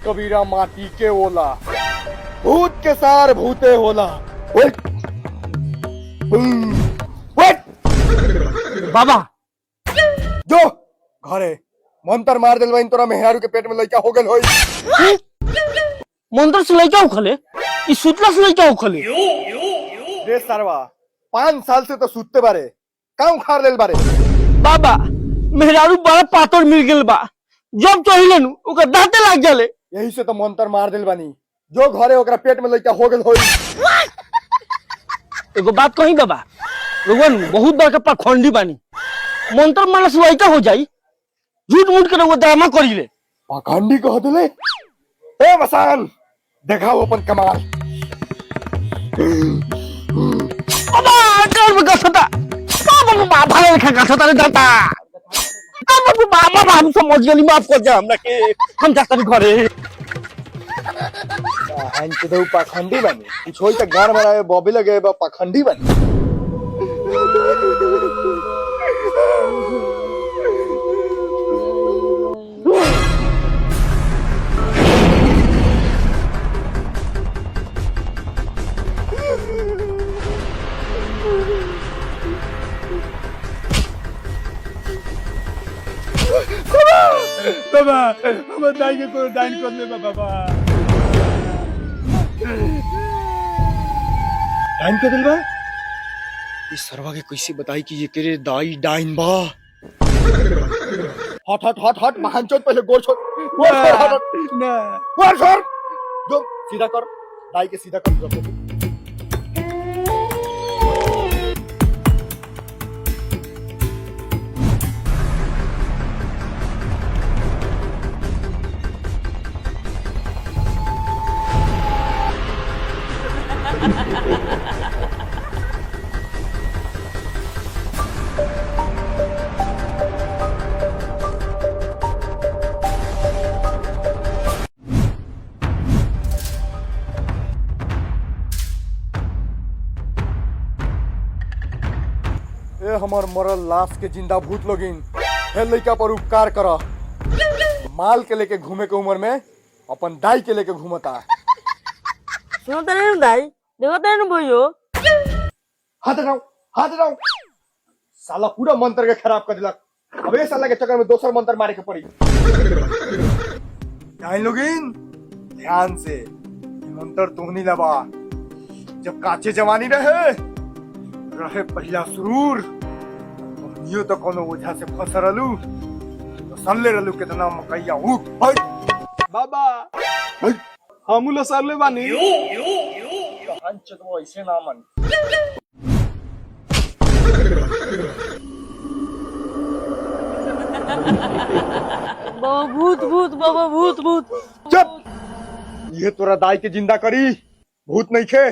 कबीरा माटी के ओला, भूत के सार भूते होला। वेट बाबा जो घरे मंतर मार दिल तोरा मेहरारू के पेट में लइका हो गेल होई। मंदिर से लइका उखले ई सुतला से लइका उखले। रे सरवा 5 साल से तो सुतते बारे का उखाड़ लेल बारे। बाबा मेहरारू बड़ा पातर मिल गेल बा, जब चहिले नु ओकर दांते लाग जाले। यही से तो मंतर मार दिल बानी, जो घरे ओकरा पेट में लइका हो गेल होई। एगो बात कही बाबा, लोगन बहुत बड़का पाखंडी बानी, मंत्र मारला से लइका हो जाई, झूठ मूठ के वो ड्रामा करिले। पाखंडी कह दिले। ए बसान देखाओ अपन कमाल। बाबा कर में गसता बाबा बाबा लेखा गसता रे दाता। बाबा बाबा हम समझ गेली, माफ कर दे हमरा के, हम जाता नहीं घरे। हन के दो पाखंडी बनी कुछ होई त गार में बॉबी लगे बा पाखंडी बनी। बाबा हम दाई के को डाइन कर ले बाबा। डाइन के दिल बा इस सरवा के कैसे बताई कि ये तेरे दाई डाइन बा। हट हट हट हट महानचोद पहले गोर छोड़, गोर छोड़, हट हट ना गोर छोड़, जो सीधा कर दाई के सीधा कर। ए हमर मरल लाश के जिंदा भूत लोगिन हे लइका पर उपकार कर। माल के लेके घूमे के उम्र में अपन दाई के लेके घूमता। सुनो तने दाई, देखो तने भइयो। हाथ हटाओ साला पूरा मंत्र के खराब कर दिलक। अब ए साला के चक्कर में दोसर मंत्र मारे के पड़ी। डाइन लोगिन ध्यान से मंत्र तुहनी लबा। जब काचे जवानी रहे पहला सुरूर, यो तो कोनो ओझा से फसरलू तो सल्ले रहलू कितना मकैया उठ हट। बाबा हमू लो सरले बानी। हंच तो ऐसे ना मन। बाबा भूत भूत, बाबा भूत भूत। चुप, ये तोरा दाई के जिंदा करी, भूत नहीं खे।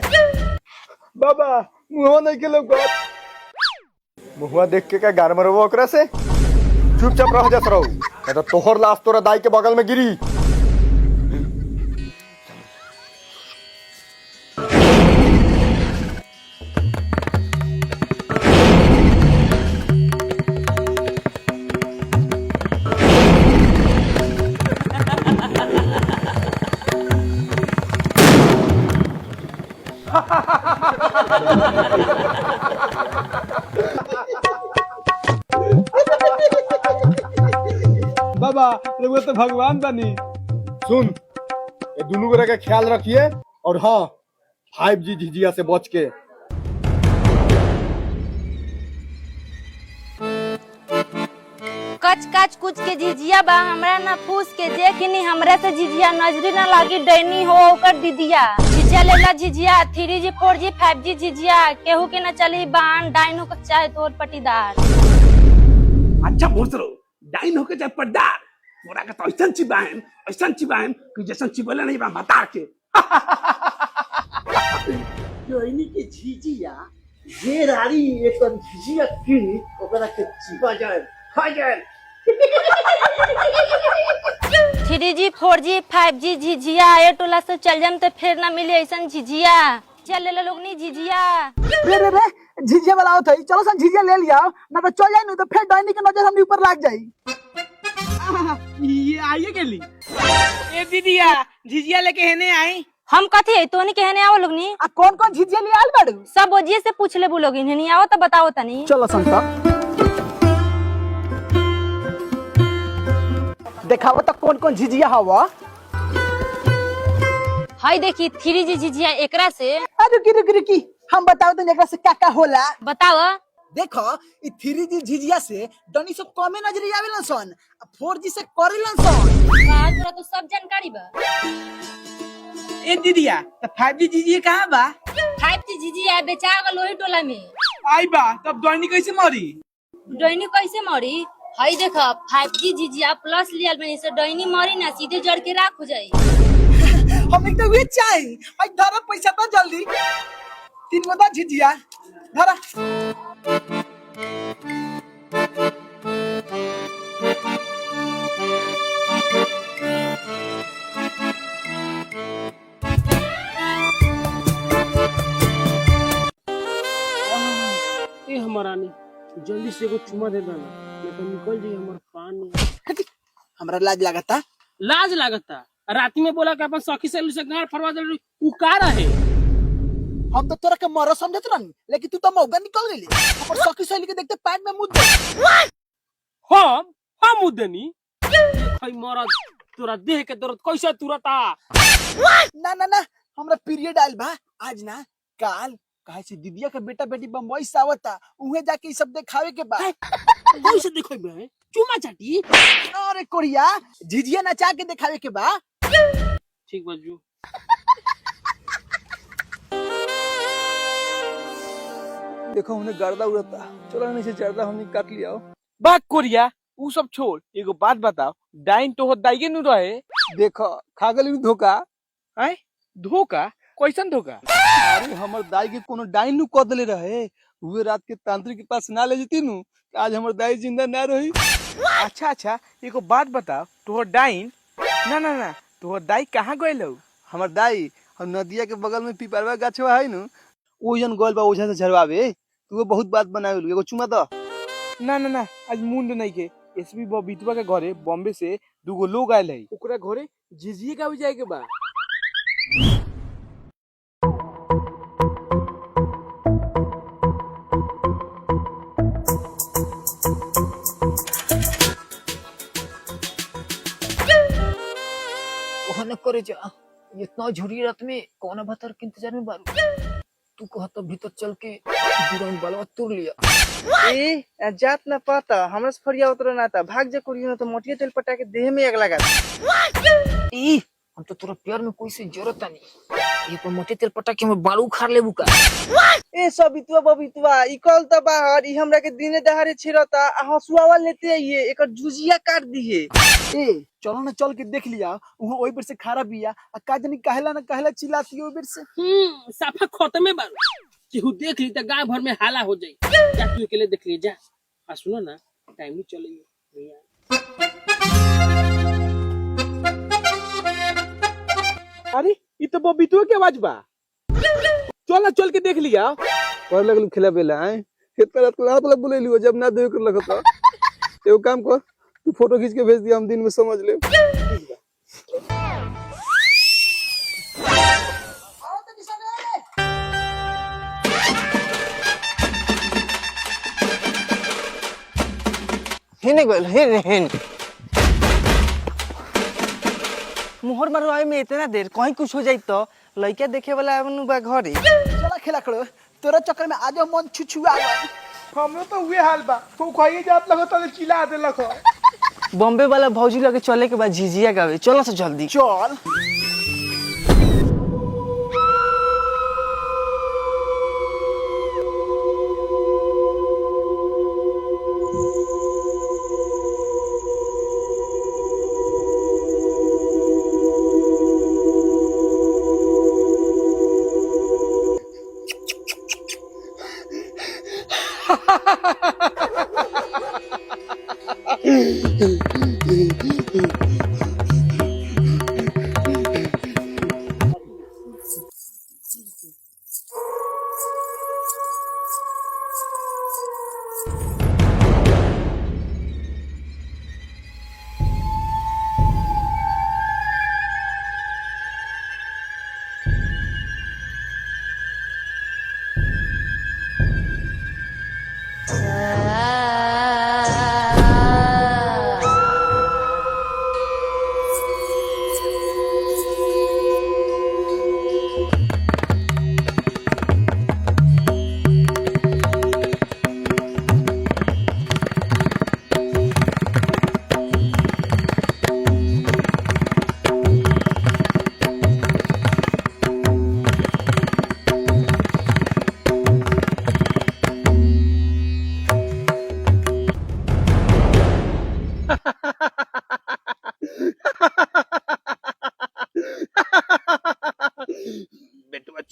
बाबा मुंह नहीं के लोग मुहुआ देख के क्या गार मरबो ओकरा से। चुपचाप रह जा सरौ, नहीं तो तोहर लाश तोरा दाई के बगल में गिरी। बाबा लोग तो भगवान बनी। सुन, ये दोनों गोरे का ख्याल रखिए, और हाँ 5G झिझिया से बच के। कच कच कुछ के झिझिया बा, हमरा ना फूस के देखनी, हमरा से झिझिया नजरी ना लागी, डैनी हो ओकर दीदिया। झिझिया लेला झिझिया 3G 4G 5G झिझिया, केहू के ना चली बान, डाइन हो के चाहे तोर पटीदार। अच्छा भोसरो डाइन होके चाहे पर्दार, तोरा के तो ऐसन चिबाएम कि जैसन चिबले नहीं बा बता के। जोइनी के झिझिया जे रारी एक झिझिया किनी ओकरा के चिपा जाए खा जाए। 3G 4G 5G झिझिया ए टोला से चल जाम तो फिर ना मिले ऐसन झिझिया। चल ले लोग नी झिझिया। रे झिझिया वाला होता है, चलो सन झिझिया ले लिया, ना तो चल जाए, नहीं तो फिर डाइनी के नजर हमने ऊपर लाग जाई। ये आइए गेली ए दीदिया झिझिया लेके हेने आई हम कथी है तोनी कहने आओ लोग नी आ कौन कौन झिझिया ले आल बाड़ू? सब ओजिए से पूछ ले लोग नहीं आओ तो बताओ तनी। चलो संता देखाओ तो कौन कौन झिझिया हवा। हाय देखी 3G झिझिया एकरा से रुकी हम बताओ तो एकरा से का होला। बताओ। देखो ई 3G झिझिया से डनी सब कमे नजर आवेलन सन, 4G से करेलन सन। तोरा तो सब जानकारी बा। ए दीदिया तो 5G झिझिया कहाँ बा 5G झिझिया बेचा गल लोही टोला में। आई बा तब डोनी कैसे मरी डोइनी कैसे मरी? हाय देखो 5G झिझिया प्लस लियल बनी से डोइनी मरी ना सीधे जड़ के राख हो जाई। हम एक तो वे चाहिए आई धरा पैसा तो जल्दी 3 गो झिझिया धरा। ए हमारानी जल्दी से एगो चुमा दे देना नहीं तो निकल जाई हमर पानी। हमरा लाज लागता। लाज लागता राती में बोला कि अपन सखी से गाड़ फरवा दे उ का रहे। हम तो तोरा के मरो समझत रहनी लेकिन तू तो मौका निकल गेली। अपन सखी सहेली के देखते पैंट में मुद दे। हम मुदनी खई मरद तोरा देह के दर्द कैसे तुरता। ना हमरा पीरियड आइल बा आज ना काल काहे से दीदिया के बेटा बेटी बम्बई से आवता उहे जाके ई सब देखावे के बा। कैसे देखो बे चुमा चाटी अरे कोरिया झिझिया नचा के देखावे के बा। ठीक बाजू देखो हमने गर्दा उड़ता चलो नीचे जर्दा हमने काट लिया। बात कोरिया उ सब छोड़ एगो बात बताओ डाइन तो हो दाइगे नु रहे। देखो खा गली धोखा। हैं धोखा कैसन धोखा? अरे हमर दाई के कोनो डाइन नु कह देले रहे हुए रात के तांत्रिक के पास ना ले जती नु आज हमर दाई जिंदा ना रही। अच्छा एगो बात बताओ तोहर डाइन ना तोहर दाई कहाँ गइल? हमर दाई हम नदिया के बगल में पिपरवा गाछवा है नु ओजन गोल बा ओझा से झरवावे तू बहुत बात बनावे एगो चुमा द। ना आज मुंड नहीं के एसपी बबीतवा के घरे बॉम्बे से दूगो लोग आयल है ओकरा घरे झिझिया का भी जाए के बा। ओहने करे जा इतना झुरी रात में कौन भतर के इंतजार में बारू तू कह तो भीतर चल के दुरान बलवा तोड़ लिया। ए जात ना पता हमरा से फरिया उतर ना था भाग जा कोरियो ना तो मोटिया तेल पटा के देह में आग लगा ई हम तो तोरा प्यार में कोई से जरूरत नहीं ये पर मोटे तेल पटा के हम बालू खार लेबू का। ए सबितवा बबितवा ई कल त बाहर ई हमरा के दिने दहाड़े छिरता हसुआवा लेते आइए एकर जुजिया काट दिए। ए चलो ना चल के देख लिया उहाँ ओई बेर से खारा बिया आ का जानी कहला चिल्लाती ओई बेर से। साफा खत्मे बारू केहू देख ली त गांव भर में हाला हो जाई। जा तू अकेले देख ले जा। आ सुनो ना टाइम ही चले भैया। अरे ई तो बबितवा के आवाज बा चल के देख लिया। पर लगल खेला बेला है इतना रात को रात बोले लियो जब ना देव कर लगता एगो काम कर तू फोटो खींच के भेज दिया हम दिन में समझ ले। हिन मोहर मरवाए में इतना देर कहीं कुछ हो जाई तो लड़का देखे वाला बा घरे। चला खेला करो तोरा चक्कर में आज मन छुछुआ गए। हमरो तो हुए हाल बा तो खाइए जात लगता है चिल्ला दे लखो। बॉम्बे वाला भौजी लगे चले के बाद झिझिया गावे चलो से जल्दी चल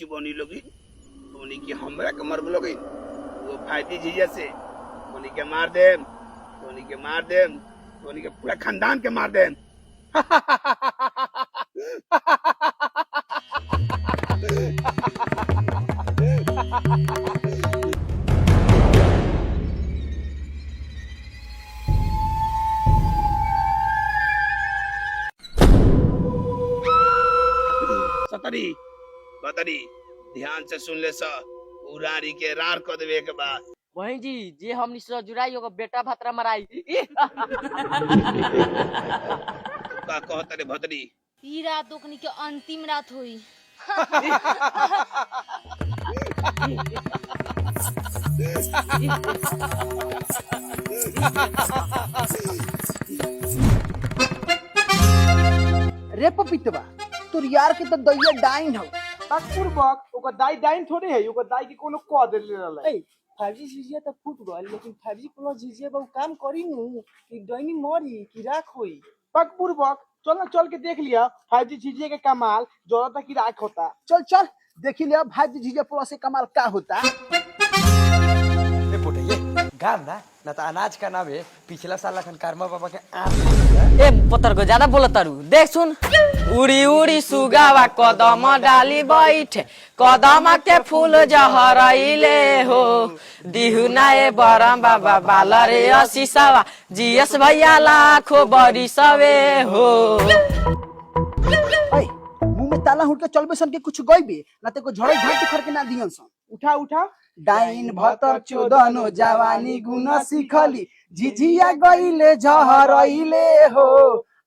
चिबोनी लोगी तोनी के हमरा के मर लोगी वो फायदी जीजा से तोनी के मार देम तोनी के पूरा खानदान के मार देम सतरी बतरी ध्यान से सुन ले सा उरारी के रार को देवे के बाद वही जी जे हमनी से जुड़ाई होगा बेटा भतरा मराई का कहत रे भतरी ई रात ओकनी के अंतिम रात हुई रे पपीतवा तोर यार के तो दैया डाइन हो पूर्वक ओकर दाई डाइन थोड़े है ओकर दाई के कोनो कह देले रहले 5G झिझिया तो फूट गल लेकिन 5G प्लस झिझिया बहु काम करी नु कि डैनी मरी कि राख होई पक पूर्वक चल के देख लिया 5G चीजें के कमाल जरूरत की राख होता चल देखी लिया भाई जीजा प्लस से कमाल का होता गाम ना तो अनाज का नाम है पिछला साल लखन कर्मा बाबा के ए पत्थर को ज्यादा बोला तारू देख सुन उड़ी उड़ी सुगावा कदम डाली बैठे कदम के फूल जहरइले हो दिहुनाए बरम बाबा बाला रे असीसावा जीएस भैया लाखो बड़ी सवे हो मुंह में ताला हुड़ के चलबे सन के कुछ गइबे ना ते को झड़े झाट खर के ना दियन सन उठा डाइन भतर चोदनो जवानी गुण सिखली झिझिया गइले झहरइले हो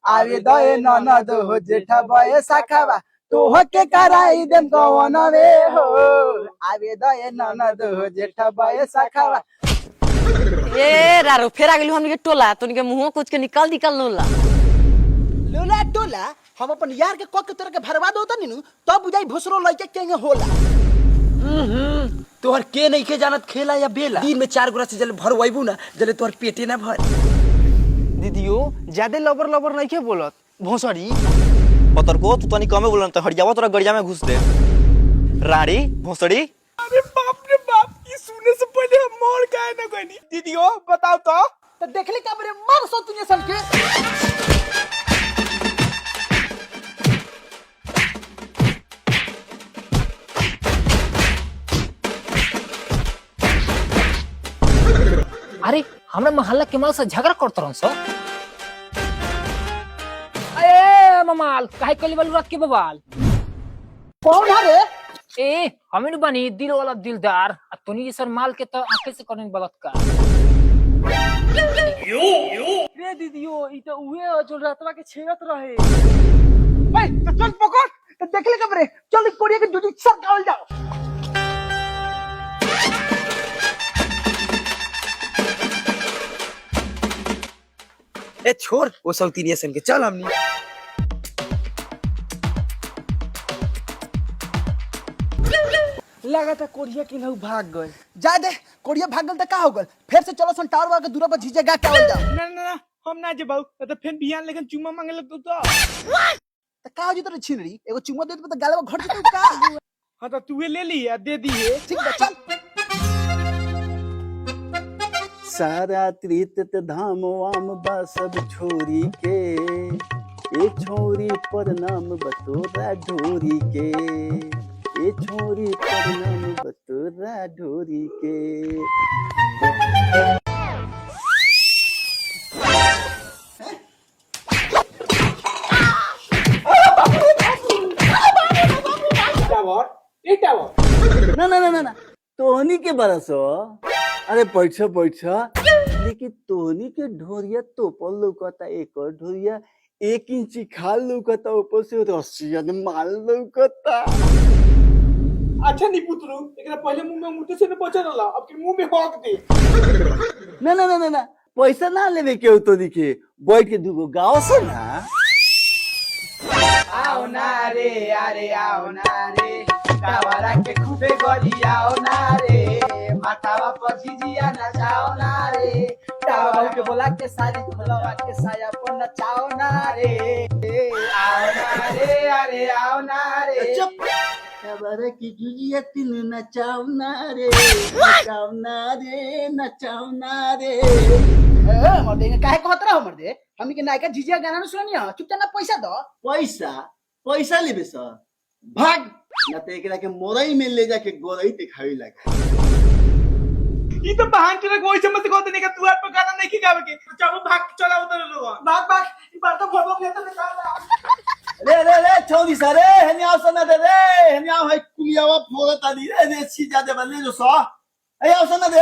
आवे दए ननद हो जेठा बए शाखावा तोह के कराई देम कवनवे हो आवे दए ननद हो जेठा बए शाखावा ए रारो फेरा गेलु हमनी के टोला तोनी के मुंह कुछ के निकाल लोला लोला टोला हम अपन यार के क के तोरा के भरवा दो तनी नु तब बुझाई भोसरो लइके केंगे होला तोहर के नहीं के जानत खेला या बेला दिन में 4 गोरा से जल भरवाइबू ना जले तोहर पेटे ना भर दीदियो ज्यादा लबर नहीं के बोलत भोसड़ी पतर को तू तनी कमे बोलन त हड़ियावा तोरा गड़िया में घुस दे राड़ी भोसड़ी अरे बाप ये सुनने से पहले हम मोर काहे ना गनी दीदियो बताओ तो देखले का बरे मार सो तुने सन के अरे हमरा मोहल्ला के माल से झगड़ा करत रहन सो ए ममाल काहे कली वालू रात के बवाल कौन है रे ए हमें न बनी दिल वाला दिलदार आ तोनी जैसन माल के तो आंखें से करने बलात्कार रे दीदियो ई तो उहे हो जो रातवा के छेड़त रहे ए तो चल पकड़ तो देखले का बरे चल कोरिया के जुजी सर गावल जाओ ए छोड़ वो सौतीनिया सन के चल हमनी लगा था कोरिया के नहु भाग गए जा दे कोरिया भागल त का हो गल फिर से चलो सन टावर वाला के दूरा पर झीजे गा के आवल जाओ ना हम ना जेबाऊ तो फिर बिहान लेकिन चुम्मा मांगे लग तो त का हो जी तोरे छिनरी एगो चुम्मा दे दे त गालवा घट जतौ का हां तो तू ले ली है दे दी है ठीक बा चल सारा त्रित धाम वाम बा सब छोरी के ए छोरी पर नाम बतोरा ढोरी के ए छोरी पर नाम बतोरा ढोरी के ना तोहनी के बरसो अरे बैठ लेकिन तोहनी के ढोरिया तोपल लौकता एक और ढोरिया 1 इंची खाल लौकता ऊपर से रस्सिया माल लौकता अच्छा नहीं पुतरू एकरा पहले मुंह में मुंह से न पहुंचा रहला अब के मुंह में हक दे ना पैसा ना लेवे के तो दिखे बैठ के दुगो गाँव से ना आओ ना रे अरे आओ ना रे कावरा के खूबे गली आओ ना रे माथावा पर झिझिया नचाओ ना रे टावा के बोला के सारी खोलवा के साया पर नचाओ ना रे आओ ना रे अरे आओ ना रे चुप पर की जुजिया तीन नचावना रे नचावना रे नचावना रे। मर्दे काहे कहत रहो मर्दे, हमनी के नायका झिझिया गाना न सुनिया, चुपचाप ना पैसा दो। पैसा पैसा लेबे सर, भाग ना तो एकरा के मोरई में ले जाके गोरई दिखावे लगा। ये तो बहन के कोई समझ को नहीं का तू पर गाना नहीं गावे के चलो भाग चला उधर लोग भाग भाग ई बार तो फोटो ले तो निकाल रे रे रे छोड़ी सारे हनिया सना दे रे हनिया है कुलियावा फोरता दी रे रे छी जा दे बल्ले जो सो ए आओ सना दे।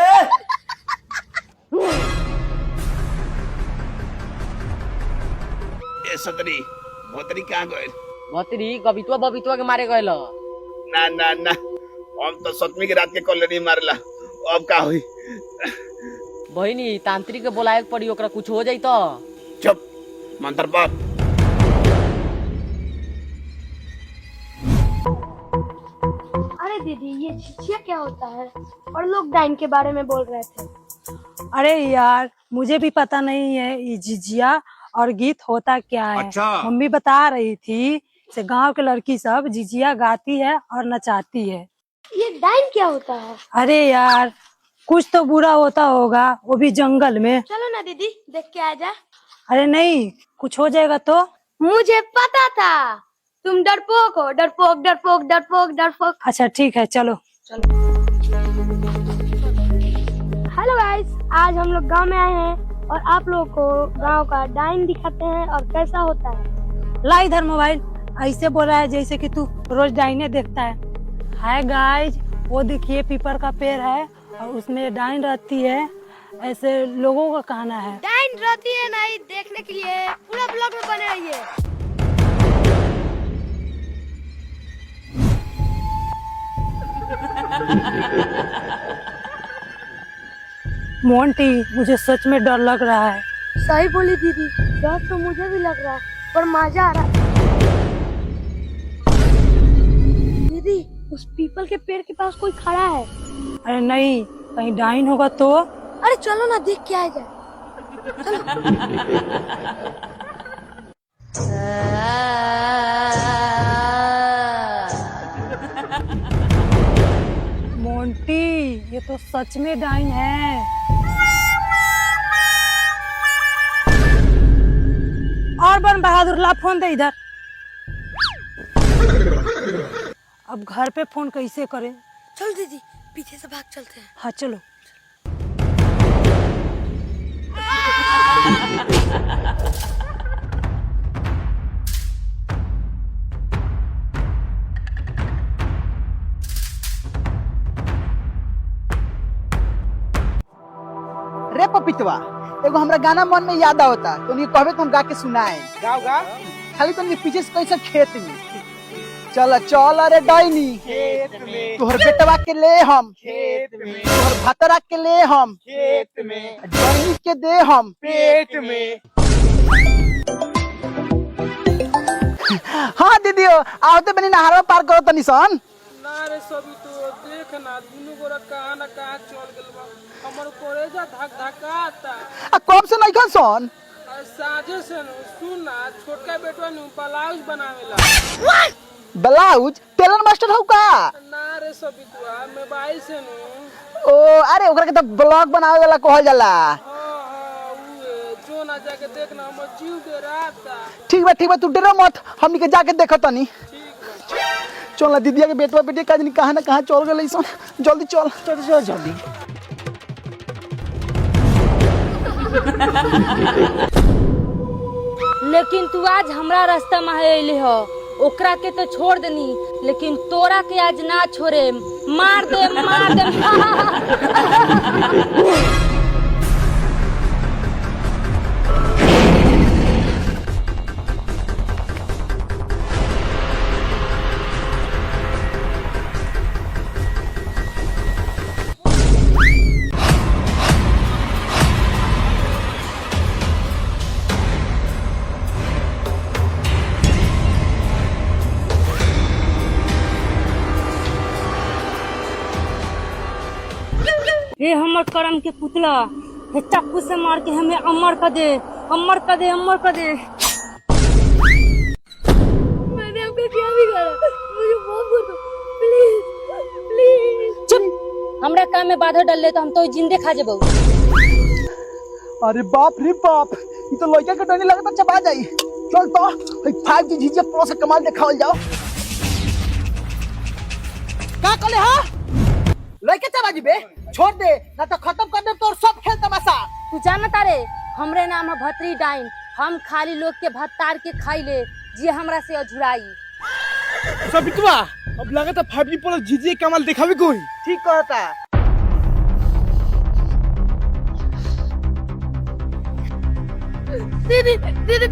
ए सतरी भोतरी कहां गए? भतरी कवित्वा बबित्वा के मारे गयल। ना ना ना हम तो सतमी के रात के कॉलोनी मारला, अब का होई? बहिनी तांत्रिक के बोलाए के पड़ी, ओकरा कुछ हो जाई तो। चुप मंत्र पढ़। अरे दीदी ये झिझिया क्या होता है? और लोग डाइन के बारे में बोल रहे थे। अरे यार मुझे भी पता नहीं है ये झिझिया और गीत होता क्या है। अच्छा। मम्मी बता रही थी से गांव के लड़की सब झिझिया गाती है और नचाती है। ये डाइन क्या होता है? अरे यार कुछ तो बुरा होता होगा, वो भी जंगल में। चलो ना दीदी देख के आ जा। अरे नहीं कुछ हो जाएगा तो। मुझे पता था तुम डरपोक हो, डरपोक डरपोक डरपोक डरपोक। अच्छा ठीक है चलो। हेलो गाइस, आज हम लोग गांव में आए हैं और आप लोगों को गांव का डाइन दिखाते हैं और कैसा होता है। ला इधर मोबाइल, ऐसे बोल रहा है जैसे कि तू रोज डाइने देखता है। हाय गाइस, वो देखिए पीपल का पेड़ है और उसमें डाइन रहती है, ऐसे लोगों का कहना है। डाइन रहती है नहीं, देखने के लिए पूरा ब्लॉग में बने रहिए। मोंटी मुझे सच में डर लग रहा है। सही बोली दीदी, डर तो मुझे भी लग रहा है पर मजा आ रहा है। दीदी उस पीपल के पेड़ के पास कोई खड़ा है। अरे नहीं कहीं डाइन होगा तो। अरे चलो ना देख के आ जाए। मोंटी ये तो सच में डाइन है। और बन बहादुर ला फोन दे इधर। अब घर पे फोन कैसे करें? चल दीदी पीछे से भाग चलते हैं। हाँ चलो। रे पपितवा, एगो हमरा गाना मन में याद आवता, तो नहीं कहबे तो हम गा के सुनाए। गाओ गाओ खाली तो नहीं पीछे से कैसे खेत में। चल चल अरे डाइनी खेत में, तोहर बेटवा के ले हम खेत में, तोहर भतरा के ले हम खेत में, डाइनी के दे हम पेट में। हाँ दीदी आवते बनी नहरवा पार करो तनी सन। ना रे सभी तो देख ना दुनू गोरा कहां ना कहां चल गेल बा, हमर कलेजा धक धकाता। आ कब से नहीं खन सन? साजे से सुन ना, छोटका बेटवा नु ब्लाउज बनावेला। ब्लाउज टेलर मास्टर हो का? ना रे सभी तो मोबाइल से नु। ओ अरे ओकरा के तो ब्लॉग बनावे वाला कहल जाला। हां उए जो ना जाके देखना, हमर जीव डराता। ठीक बा तू डरो मत, हमनी के जाके देखत तनी। चल ना दीदिया के बेटवा बेटी का कहां ना कहां चल गेलै सन। जल्दी चल चल जल्दी। लेकिन तू आज हमरा रास्ता में अइले हो, ओकरा के तो छोड़ देनी लेकिन तोरा के आज ना छोड़े। मार दे मार दे। ये हमर करम के पुतला, ये चाकू से मार के हमें अमर कर दे, अमर कर दे, अमर कर दे। मैंने आपका क्या बिगाड़ा? मुझे माफ कर दो प्लीज। हमरा काम में बाधा डाल ले तो हम तो जिंदे खा जेबो। अरे बाप रे बाप, ये तो लड़का के डरने लगता चबा जाई। चल तो 5G झिझिया प्रो से कमाल दिखावल जाओ। का कहले हा? लड़के चबा जीबे, छोड़ दे ना तो खत्म कर दे तोर सब खेल तमाशा। तू जानता रे हमरे नाम है भतरी डाइन, हम खाली लोग के भत्तार के खाई ले जे हमरा से अझुराई। सबितवा अब लगता 5G प्रो झिझिया कमाल दिखावे कोई। ठीक कहता। दीदी दीदी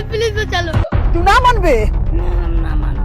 प्लीज बचा लो। तू ना मानबे? ना मानो।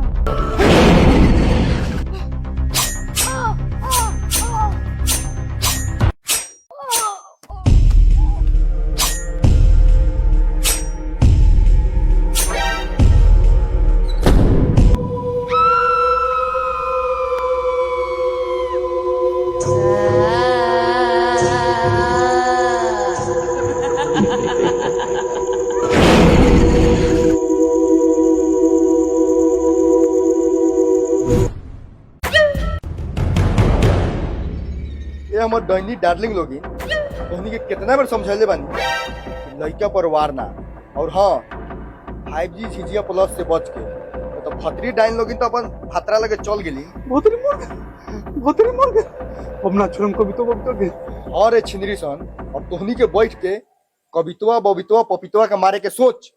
ये हमर डैनी डार्लिंग लोगी तोहनी के कितना बार समझाइले बानी कि लइका पर वार ना। और हाँ 5G झिझिया प्लस से बच के तो भतरी डाइन लोगी तो अपन खतरा लगे चल गेली। भोतरी मर गए। अब ना छोड़म कभी तो के। और रे छिंदरी सन अब तोहनी के बैठ के कवितवा बबितवा पपितवा के मारे के सोच।